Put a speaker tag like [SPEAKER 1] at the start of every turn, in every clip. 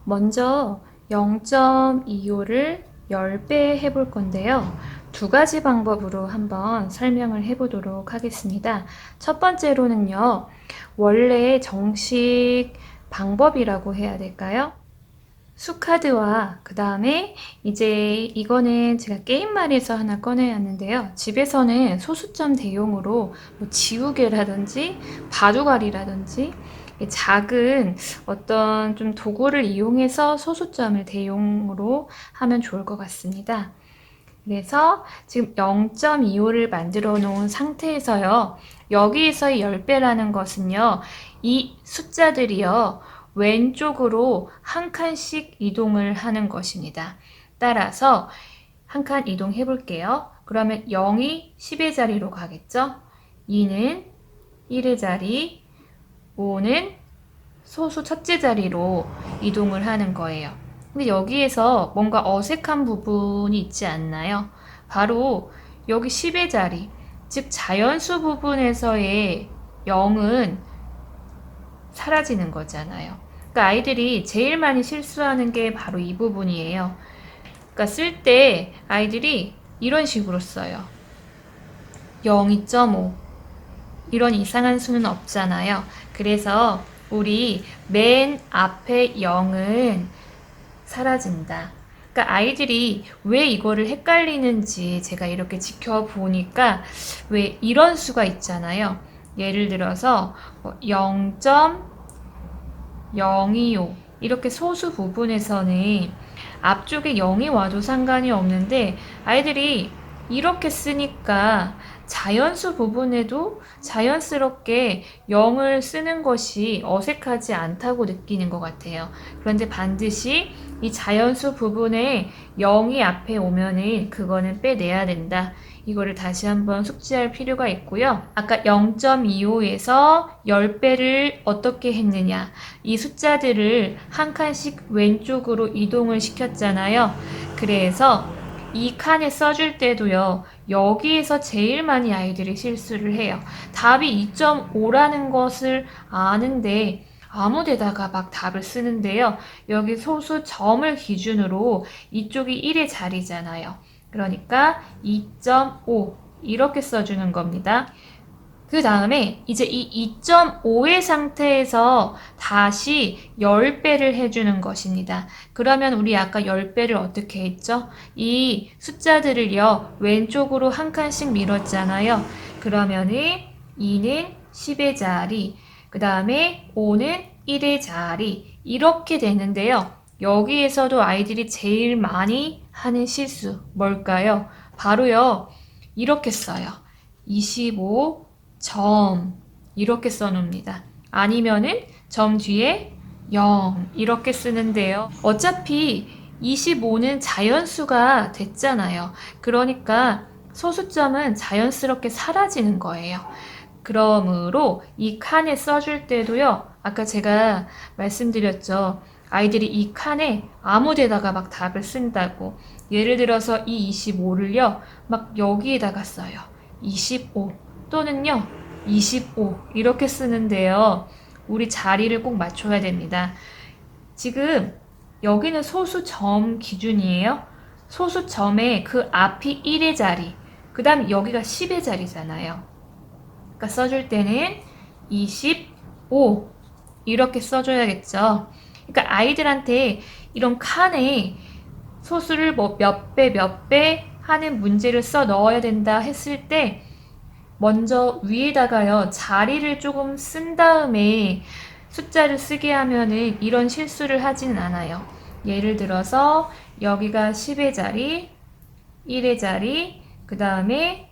[SPEAKER 1] 먼저 0.25를 10배 해볼 건데요. 두 가지 방법으로 한번 설명을 해보도록 하겠습니다. 첫 번째로는요, 원래 정식 방법이라고 해야 될까요? 수카드와 그 다음에 이제 이거는 제가 게임말에서 하나 꺼내왔는데요. 집에서는 소수점 대용으로 뭐 지우개라든지 바둑알이라든지 작은 어떤 좀 도구를 이용해서 소수점을 대용으로 하면 좋을 것 같습니다. 그래서 지금 0.25를 만들어 놓은 상태에서요. 여기에서의 10배라는 것은요. 이 숫자들이요. 왼쪽으로 한 칸씩 이동을 하는 것입니다. 따라서 한 칸 이동해 볼게요. 그러면 0이 10의 자리로 가겠죠? 2는 1의 자리, 5는 소수 첫째 자리로 이동을 하는 거예요. 근데 여기에서 뭔가 어색한 부분이 있지 않나요? 바로 여기 10의 자리, 즉 자연수 부분에서의 0은 사라지는 거잖아요. 그러니까 아이들이 제일 많이 실수하는 게 바로 이 부분이에요. 그러니까 쓸 때 아이들이 이런 식으로 써요. 0.2.5 이런 이상한 수는 없잖아요. 그래서 우리 맨 앞에 0은 사라진다. 그러니까 아이들이 왜 이거를 헷갈리는지 제가 이렇게 지켜보니까 왜 이런 수가 있잖아요. 예를 들어서 0.025 이렇게 소수 부분에서는 앞쪽에 0이 와도 상관이 없는데 아이들이 이렇게 쓰니까 자연수 부분에도 자연스럽게 0을 쓰는 것이 어색하지 않다고 느끼는 것 같아요. 그런데 반드시 이 자연수 부분에 0이 앞에 오면은 그거는 빼내야 된다. 이거를 다시 한번 숙지할 필요가 있고요. 아까 0.25에서 10배를 어떻게 했느냐. 이 숫자들을 한 칸씩 왼쪽으로 이동을 시켰잖아요. 그래서 이 칸에 써줄 때도요. 여기에서 제일 많이 아이들이 실수를 해요. 답이 2.5라는 것을 아는데 아무 데다가 막 답을 쓰는데요. 여기 소수 점을 기준으로 이쪽이 1의 자리잖아요. 그러니까 2.5 이렇게 써주는 겁니다. 그 다음에 이제 이 2.5의 상태에서 다시 10배를 해주는 것입니다. 그러면 우리 아까 10배를 어떻게 했죠? 이 숫자들을요, 왼쪽으로 한 칸씩 밀었잖아요. 그러면은 2는 10의 자리, 그 다음에 5는 1의 자리, 이렇게 되는데요. 여기에서도 아이들이 제일 많이 하는 실수, 뭘까요? 바로요, 이렇게 써요. 25 점 이렇게 써놓습니다. 아니면은 점 뒤에 0 이렇게 쓰는데요. 어차피 25는 자연수가 됐잖아요. 그러니까 소수점은 자연스럽게 사라지는 거예요. 그러므로 이 칸에 써줄 때도요. 아까 제가 말씀드렸죠. 아이들이 이 칸에 아무 데다가 막 답을 쓴다고. 예를 들어서 이 25를요. 막 여기에다가 써요. 25 또는요 25 이렇게 쓰는데요. 우리 자리를 꼭 맞춰야 됩니다. 지금 여기는 소수점 기준이에요. 소수점에 그 앞이 1의 자리, 그 다음 여기가 10의 자리잖아요. 그러니까 써줄 때는 25 이렇게 써줘야겠죠. 그러니까 아이들한테 이런 칸에 소수를 뭐 몇 배 하는 문제를 써 넣어야 된다 했을 때 먼저 위에다가요, 자리를 조금 쓴 다음에 숫자를 쓰게 하면은 이런 실수를 하지는 않아요. 예를 들어서 여기가 10의 자리, 1의 자리, 그 다음에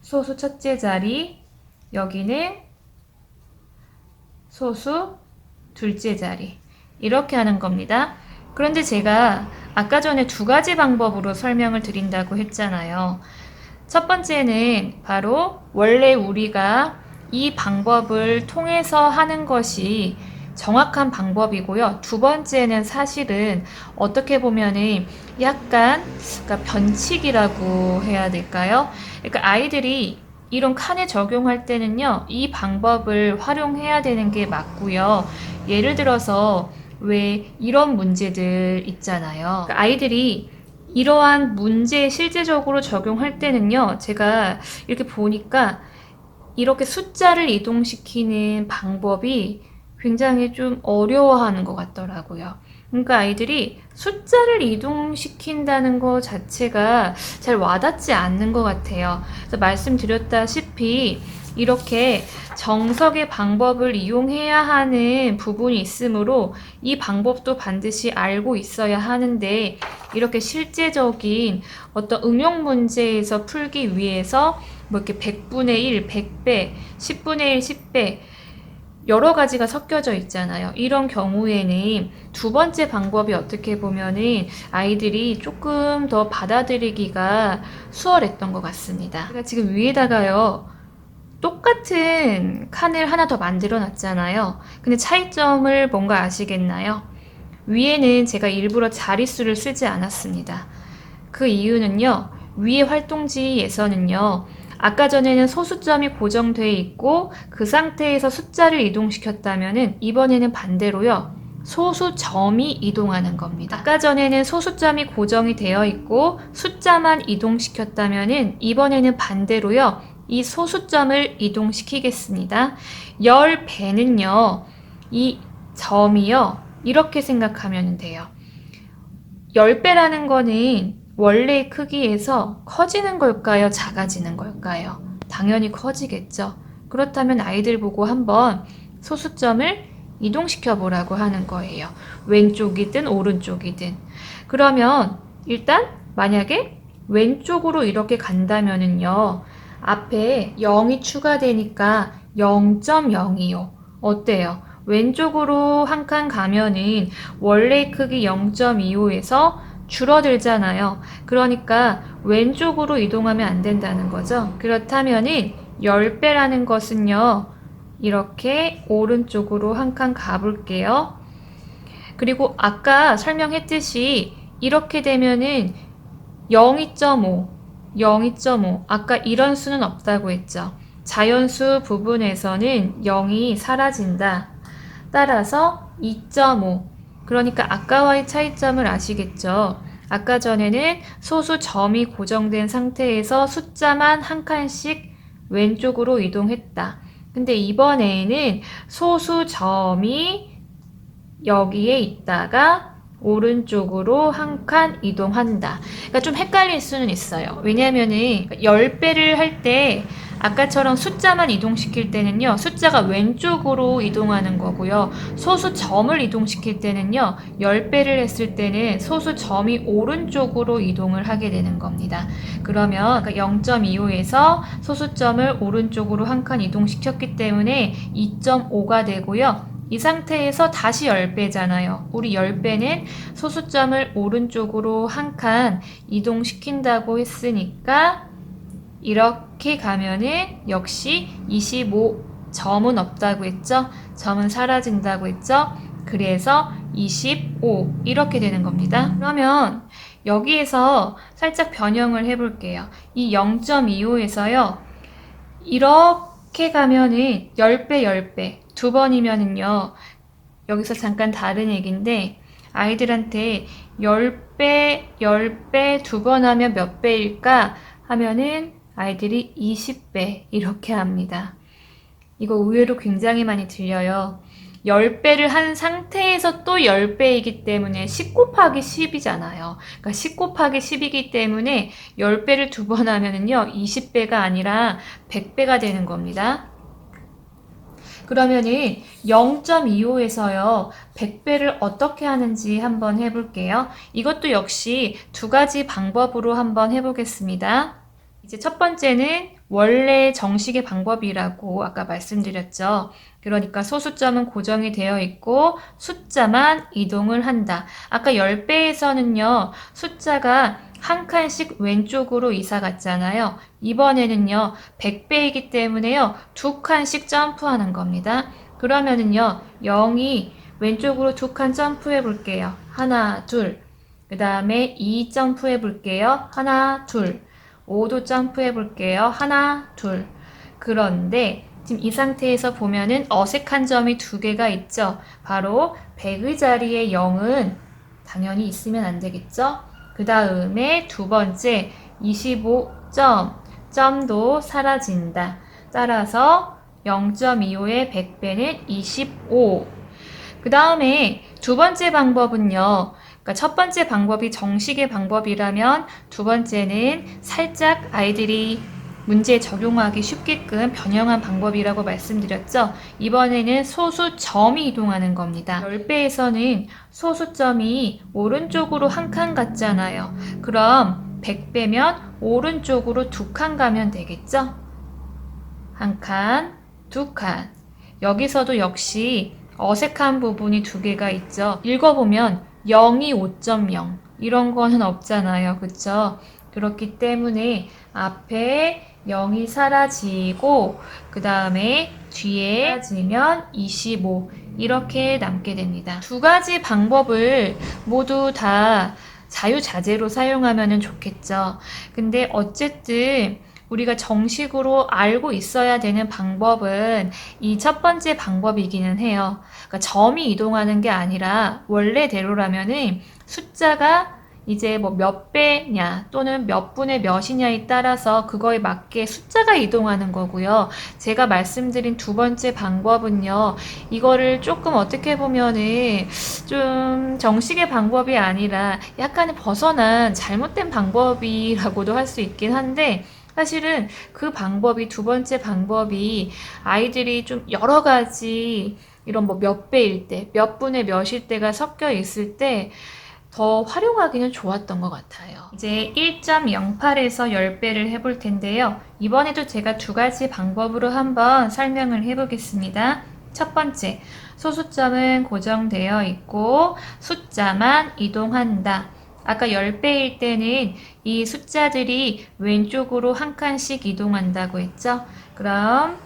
[SPEAKER 1] 소수 첫째 자리, 여기는 소수 둘째 자리. 이렇게 하는 겁니다. 그런데 제가 아까 전에 두 가지 방법으로 설명을 드린다고 했잖아요. 첫 번째는 바로 원래 우리가 이 방법을 통해서 하는 것이 정확한 방법이고요. 두 번째는 사실은 어떻게 보면은 약간 그러니까 변칙이라고 해야 될까요? 그러니까 아이들이 이런 칸에 적용할 때는요, 이 방법을 활용해야 되는 게 맞고요. 예를 들어서 왜 이런 문제들 있잖아요. 그러니까 아이들이 이러한 문제 실제적으로 적용할 때는요, 제가 이렇게 보니까 이렇게 숫자를 이동시키는 방법이 굉장히 좀 어려워하는 것 같더라고요. 그러니까 아이들이 숫자를 이동시킨다는 것 자체가 잘 와닿지 않는 것 같아요. 그래서 말씀드렸다시피 이렇게 정석의 방법을 이용해야 하는 부분이 있으므로 이 방법도 반드시 알고 있어야 하는데, 이렇게 실제적인 어떤 응용 문제에서 풀기 위해서 뭐 이렇게 100분의 1, 100배, 10분의 1, 10배 여러 가지가 섞여져 있잖아요. 이런 경우에는 두 번째 방법이 어떻게 보면은 아이들이 조금 더 받아들이기가 수월했던 것 같습니다. 제가 지금 위에다가요, 똑같은 칸을 하나 더 만들어 놨잖아요. 근데 차이점을 뭔가 아시겠나요? 위에는 제가 일부러 자릿수를 쓰지 않았습니다. 그 이유는요, 위에 활동지에서는요, 아까 전에는 소수점이 고정되어 있고 그 상태에서 숫자를 이동시켰다면은 이번에는 반대로요, 소수점이 이동하는 겁니다. 아까 전에는 소수점이 고정이 되어 있고 숫자만 이동시켰다면은 이번에는 반대로요, 이 소수점을 이동시키겠습니다. 10배는요, 이 점이요, 이렇게 생각하면 돼요. 10배라는 거는 원래의 크기에서 커지는 걸까요? 작아지는 걸까요? 당연히 커지겠죠. 그렇다면 아이들 보고 한번 소수점을 이동시켜 보라고 하는 거예요. 왼쪽이든 오른쪽이든. 그러면 일단 만약에 왼쪽으로 이렇게 간다면은요, 앞에 0이 추가되니까 0.0이요. 어때요? 왼쪽으로 한 칸 가면은 원래 크기 0.25에서 줄어들잖아요. 그러니까 왼쪽으로 이동하면 안 된다는 거죠. 그렇다면은 10배라는 것은요, 이렇게 오른쪽으로 한 칸 가볼게요. 그리고 아까 설명했듯이 이렇게 되면은 0.5, 0.5. 아까 이런 수는 없다고 했죠. 자연수 부분에서는 0이 사라진다. 따라서 2.5. 그러니까 아까와의 차이점을 아시겠죠? 아까 전에는 소수 점이 고정된 상태에서 숫자만 한 칸씩 왼쪽으로 이동했다. 근데 이번에는 소수 점이 여기에 있다가 오른쪽으로 한 칸 이동한다. 그러니까 좀 헷갈릴 수는 있어요. 왜냐하면은 10배를 할 때 아까처럼 숫자만 이동시킬 때는요, 숫자가 왼쪽으로 이동하는 거고요. 소수 점을 이동시킬 때는요, 10배를 했을 때는 소수 점이 오른쪽으로 이동을 하게 되는 겁니다. 그러면 0.25에서 소수점을 오른쪽으로 한 칸 이동시켰기 때문에 2.5가 되고요. 이 상태에서 다시 10배잖아요. 우리 10배는 소수점을 오른쪽으로 한 칸 이동시킨다고 했으니까 이렇게 가면은 역시 25점은 없다고 했죠? 점은 사라진다고 했죠? 그래서 25 이렇게 되는 겁니다. 그러면 여기에서 살짝 변형을 해볼게요. 이 0.25에서요. 이렇게 가면은 10배, 10배. 두 번이면은요, 여기서 잠깐 다른 얘기인데, 아이들한테 10배, 10배 두 번 하면 몇 배일까? 하면은 아이들이 20배 이렇게 합니다. 이거 의외로 굉장히 많이 들려요. 10배를 한 상태에서 또 10배이기 때문에 10 곱하기 10이잖아요. 그러니까 10 곱하기 10이기 때문에 10배를 두 번 하면은요, 20배가 아니라 100배가 되는 겁니다. 그러면은 0.25에서요, 100배를 어떻게 하는지 한번 해볼게요. 이것도 역시 두 가지 방법으로 한번 해보겠습니다. 이제 첫 번째는 원래 정식의 방법이라고 아까 말씀드렸죠. 그러니까 소수점은 고정이 되어 있고 숫자만 이동을 한다. 아까 10배에서는요, 숫자가 한 칸씩 왼쪽으로 이사 갔잖아요. 이번에는요, 100배이기 때문에요, 두 칸씩 점프하는 겁니다. 그러면은요, 0이 왼쪽으로 두 칸 점프해 볼게요. 하나, 둘. 그 다음에 2 점프해 볼게요. 하나, 둘. 5도 점프해 볼게요. 하나, 둘. 그런데 지금 이 상태에서 보면은 어색한 점이 두 개가 있죠. 바로 100의 자리에 0은 당연히 있으면 안 되겠죠. 그 다음에 두 번째 25점, 점도 사라진다. 따라서 0.25의 100배는 25. 그 다음에 두 번째 방법은요. 그러니까 첫 번째 방법이 정식의 방법이라면 두 번째는 살짝 아이들이 문제에 적용하기 쉽게끔 변형한 방법이라고 말씀드렸죠. 이번에는 소수점이 이동하는 겁니다. 10배에서는 소수점이 오른쪽으로 한 칸 갔잖아요. 그럼 100배면 오른쪽으로 두 칸 가면 되겠죠? 한 칸, 두 칸. 여기서도 역시 어색한 부분이 두 개가 있죠. 읽어보면 0이 5.0 이런 거는 없잖아요. 그쵸? 그렇기 때문에 앞에 0이 사라지고 그 다음에 뒤에 사라지면 25 이렇게 남게 됩니다. 두 가지 방법을 모두 다 자유자재로 사용하면 좋겠죠. 근데 어쨌든 우리가 정식으로 알고 있어야 되는 방법은 이 첫 번째 방법이기는 해요. 그러니까 점이 이동하는 게 아니라 원래대로라면은 숫자가 이제 뭐 몇 배냐 또는 몇 분의 몇이냐에 따라서 그거에 맞게 숫자가 이동하는 거고요. 제가 말씀드린 두 번째 방법은요. 이거를 조금 어떻게 보면은 좀 정식의 방법이 아니라 약간은 벗어난 잘못된 방법이라고도 할 수 있긴 한데 사실은 그 방법이 두 번째 방법이 아이들이 좀 여러 가지 이런 뭐 몇 배일 때, 몇 분의 몇일 때가 섞여 있을 때 더 활용하기는 좋았던 것 같아요. 이제 1.08에서 10배를 해볼 텐데요. 이번에도 제가 두 가지 방법으로 한번 설명을 해보겠습니다. 첫 번째, 소수점은 고정되어 있고 숫자만 이동한다. 아까 10배일 때는 이 숫자들이 왼쪽으로 한 칸씩 이동한다고 했죠? 그럼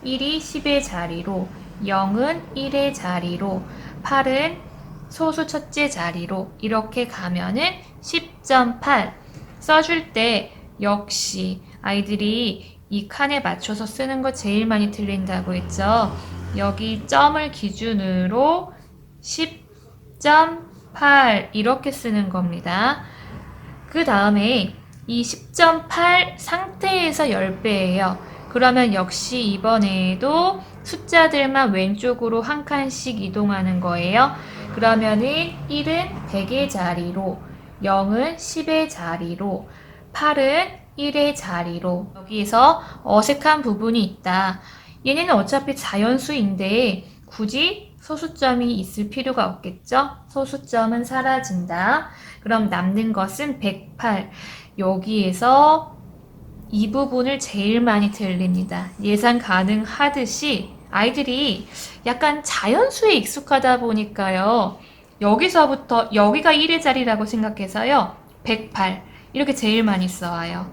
[SPEAKER 1] 1이 10의 자리로, 0은 1의 자리로, 8은 소수 첫째 자리로 이렇게 가면은 10.8 써줄 때 역시 아이들이 이 칸에 맞춰서 쓰는 거 제일 많이 틀린다고 했죠. 여기 점을 기준으로 10.8 이렇게 쓰는 겁니다. 그 다음에 이 10.8 상태에서 10배예요. 그러면 역시 이번에도 숫자들만 왼쪽으로 한 칸씩 이동하는 거예요. 그러면은 1은 100의 자리로, 0은 10의 자리로, 8은 1의 자리로. 여기서 어색한 부분이 있다. 얘네는 어차피 자연수인데 굳이 소수점이 있을 필요가 없겠죠? 소수점은 사라진다. 그럼 남는 것은 108. 여기에서 이 부분을 제일 많이 틀립니다. 예상 가능하듯이 아이들이 약간 자연수에 익숙하다 보니까요. 여기서부터 여기가 1의 자리라고 생각해서요. 108 이렇게 제일 많이 써와요.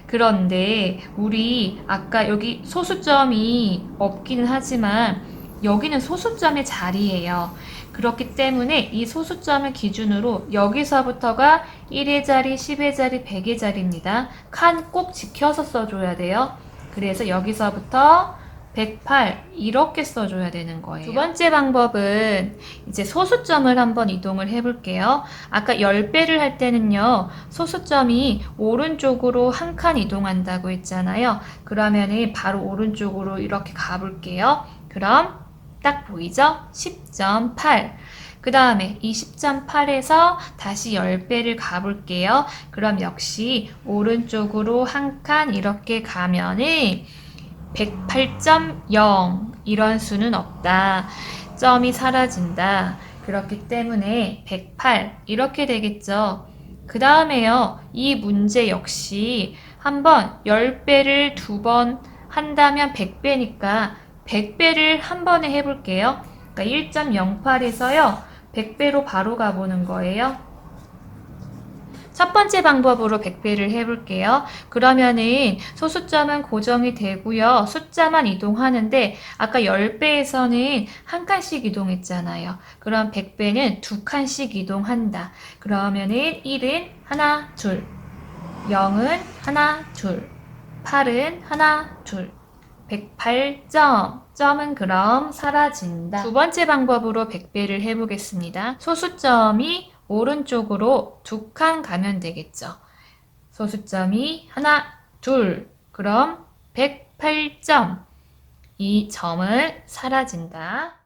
[SPEAKER 1] 그런데 우리 아까 여기 소수점이 없기는 하지만 여기는 소수점의 자리예요. 그렇기 때문에 이 소수점을 기준으로 여기서부터가 1의 자리, 10의 자리, 100의 자리입니다. 칸 꼭 지켜서 써줘야 돼요. 그래서 여기서부터 108 이렇게 써줘야 되는 거예요. 두 번째 방법은 이제 소수점을 한번 이동을 해볼게요. 아까 10배를 할 때는요. 소수점이 오른쪽으로 한 칸 이동한다고 했잖아요. 그러면은 바로 오른쪽으로 이렇게 가볼게요. 그럼 딱 보이죠? 10.8. 그 다음에 이 10.8에서 다시 10배를 가볼게요. 그럼 역시 오른쪽으로 한 칸 이렇게 가면은 108.0 이런 수는 없다. 점이 사라진다. 그렇기 때문에 108 이렇게 되겠죠. 그 다음에요. 이 문제 역시 한번 10배를 두 번 한다면 100배니까 100배를 한 번에 해볼게요. 그러니까 1.08에서요. 100배로 바로 가보는 거예요. 첫 번째 방법으로 100배를 해볼게요. 그러면은 소수점은 고정이 되고요. 숫자만 이동하는데 아까 10배에서는 한 칸씩 이동했잖아요. 그럼 100배는 두 칸씩 이동한다. 그러면은 1은 하나, 둘, 0은 하나, 둘, 8은 하나, 둘, 108점. 점은 그럼 사라진다. 두 번째 방법으로 100배를 해보겠습니다. 소수점이 오른쪽으로 2칸 가면 되겠죠. 소수점이 하나, 둘. 그럼 108점. 이 점은 사라진다.